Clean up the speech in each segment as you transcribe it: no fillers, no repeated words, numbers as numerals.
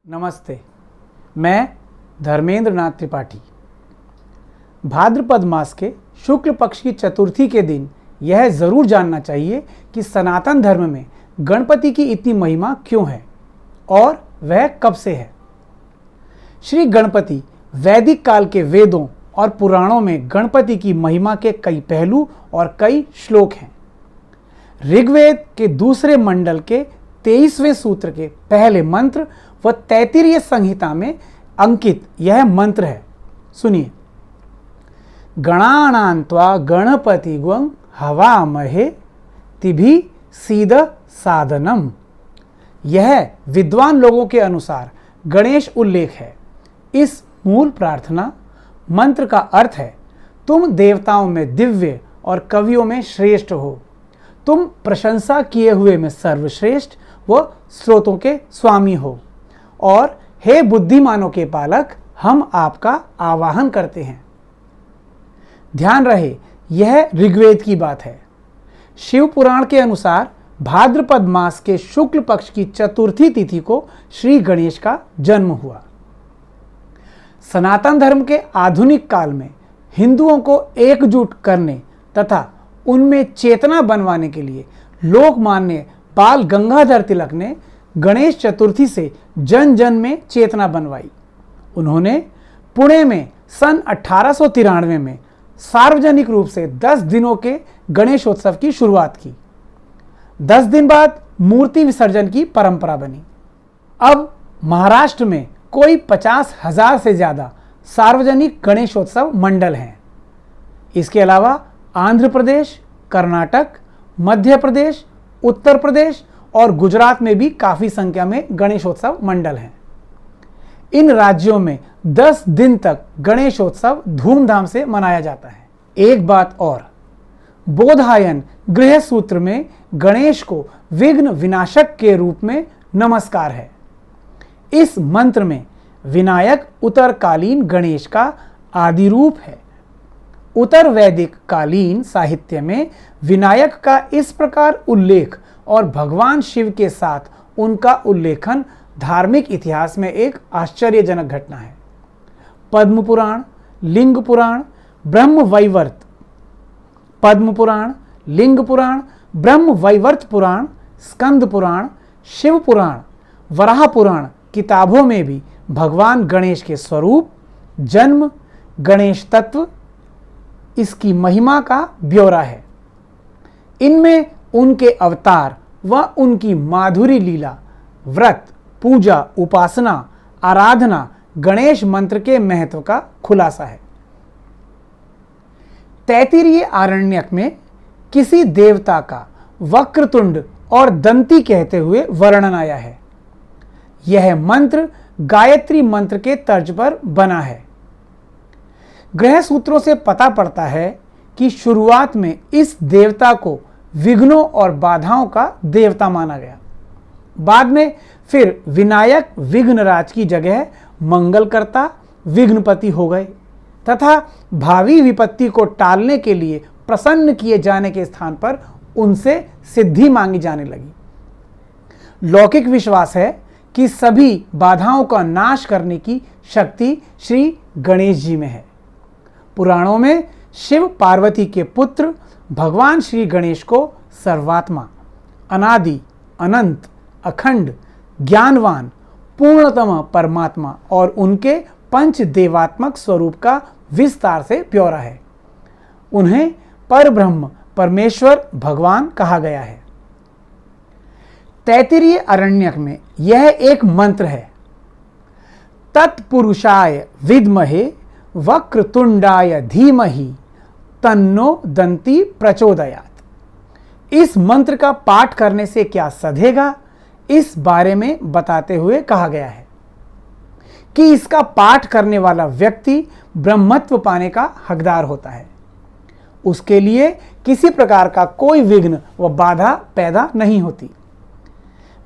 नमस्ते, मैं धर्मेंद्र नाथ त्रिपाठी। भाद्रपद मास के शुक्ल पक्ष की चतुर्थी के दिन यह जरूर जानना चाहिए कि सनातन धर्म में गणपति की इतनी महिमा क्यों है और वह कब से है। श्री गणपति वैदिक काल के वेदों और पुराणों में गणपति की महिमा के कई पहलू और कई श्लोक हैं। ऋग्वेद के दूसरे मंडल के 23वें सूत्र के पहले मंत्र व तैत्तिरीय संहिता में अंकित यह मंत्र है। सुनिए। गणानान्त्वा गणपतिग्वं हवामहे तिभि सीद साधनम। यह विद्वान लोगों के अनुसार गणेश उल्लेख है। इस मूल प्रार्थना मंत्र का अर्थ है, तुम देवताओं में दिव्य और कवियों में श्रेष्ठ हो। तुम प्रशंसा किए हुए में सर्वश्रेष्ठ व स्रोतों के स्वामी हो। और हे बुद्धिमानों के पालक, हम आपका आवाहन करते हैं। ध्यान रहे, यह ऋग्वेद की बात है। शिव पुराण के अनुसार भाद्रपद मास के शुक्ल पक्ष की चतुर्थी तिथि को श्री गणेश का जन्म हुआ। सनातन धर्म के आधुनिक काल में हिंदुओं को एकजुट करने तथा उनमें चेतना बनवाने के लिए लोकमान्य बाल गंगाधर तिलक ने गणेश चतुर्थी से जन जन में चेतना बनवाई। उन्होंने पुणे में सन 1893 में सार्वजनिक रूप से 10 दिनों के गणेशोत्सव की शुरुआत की। 10 दिन बाद मूर्ति विसर्जन की परंपरा बनी। अब महाराष्ट्र में कोई 50,000 से ज़्यादा सार्वजनिक गणेशोत्सव मंडल हैं। इसके अलावा आंध्र प्रदेश, कर्नाटक, मध्य प्रदेश, उत्तर प्रदेश और गुजरात में भी काफ़ी संख्या में गणेशोत्सव मंडल हैं। इन राज्यों में 10 दिन तक गणेशोत्सव धूमधाम से मनाया जाता है। एक बात और, बोधायन गृह सूत्र में गणेश को विघ्न विनाशक के रूप में नमस्कार है। इस मंत्र में विनायक उत्तरकालीन गणेश का आदि रूप है। उत्तर वैदिक कालीन साहित्य में विनायक का इस प्रकार उल्लेख और भगवान शिव के साथ उनका उल्लेखन धार्मिक इतिहास में एक आश्चर्यजनक घटना है। पद्म पुराण, लिंग पुराण, ब्रह्म वैवर्त पुराण, स्कंद पुराण, शिव पुराण, वराह पुराण किताबों में भी भगवान गणेश के स्वरूप, जन्म, गणेश तत्व, इसकी महिमा का ब्यौरा है। इनमें उनके अवतार व उनकी माधुरी लीला, व्रत, पूजा, उपासना, आराधना, गणेश मंत्र के महत्व का खुलासा है। तैत्तिरीय आरण्यक में किसी देवता का वक्रतुंड और दंती कहते हुए वर्णन आया है। यह मंत्र गायत्री मंत्र के तर्ज पर बना है। ग्रह सूत्रों से पता पड़ता है कि शुरुआत में इस देवता को विघ्नों और बाधाओं का देवता माना गया। बाद में फिर विनायक विघ्नराज की जगह मंगलकर्ता, विघ्नपति हो गए तथा भावी विपत्ति को टालने के लिए प्रसन्न किए जाने के स्थान पर उनसे सिद्धि मांगी जाने लगी। लौकिक विश्वास है कि सभी बाधाओं का नाश करने की शक्ति श्री गणेश जी में है। पुराणों में शिव पार्वती के पुत्र भगवान श्री गणेश को सर्वात्मा, अनादि, अनंत, अखंड, ज्ञानवान, पूर्णतम परमात्मा और उनके पंच देवात्मक स्वरूप का विस्तार से ब्यौरा है। उन्हें परब्रह्म, परमेश्वर, भगवान कहा गया है। तैत्तिरीय आरण्यक में यह एक मंत्र है, तत्पुरुषाय विद्महे वक्रतुंडाय धीमहि तन्नो दंती प्रचोदयात्। इस मंत्र का पाठ करने से क्या सधेगा, इस बारे में बताते हुए कहा गया है कि इसका पाठ करने वाला व्यक्ति ब्रह्मत्व पाने का हकदार होता है। उसके लिए किसी प्रकार का कोई विघ्न व बाधा पैदा नहीं होती।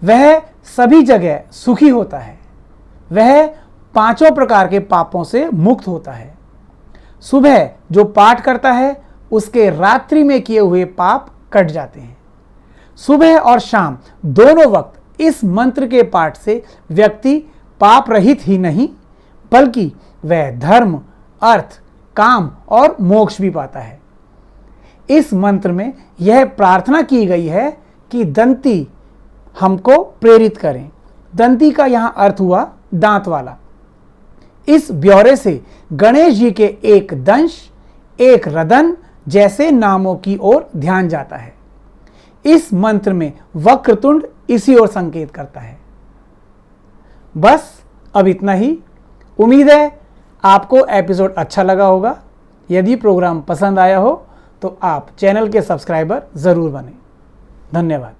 वह सभी जगह सुखी होता है। वह 5 प्रकार के पापों से मुक्त होता है। सुबह जो पाठ करता है उसके रात्रि में किए हुए पाप कट जाते हैं। सुबह और शाम दोनों वक्त इस मंत्र के पाठ से व्यक्ति पाप रहित ही नहीं बल्कि वह धर्म, अर्थ, काम और मोक्ष भी पाता है। इस मंत्र में यह प्रार्थना की गई है कि दंती हमको प्रेरित करें। दंती का यहाँ अर्थ हुआ दांत वाला। इस ब्यौरे से गणेश जी के एक दंश, एक रदन जैसे नामों की ओर ध्यान जाता है। इस मंत्र में वक्रतुंड इसी ओर संकेत करता है। बस अब इतना ही। उम्मीद है आपको एपिसोड अच्छा लगा होगा। यदि प्रोग्राम पसंद आया हो तो आप चैनल के सब्सक्राइबर ज़रूर बनें। धन्यवाद।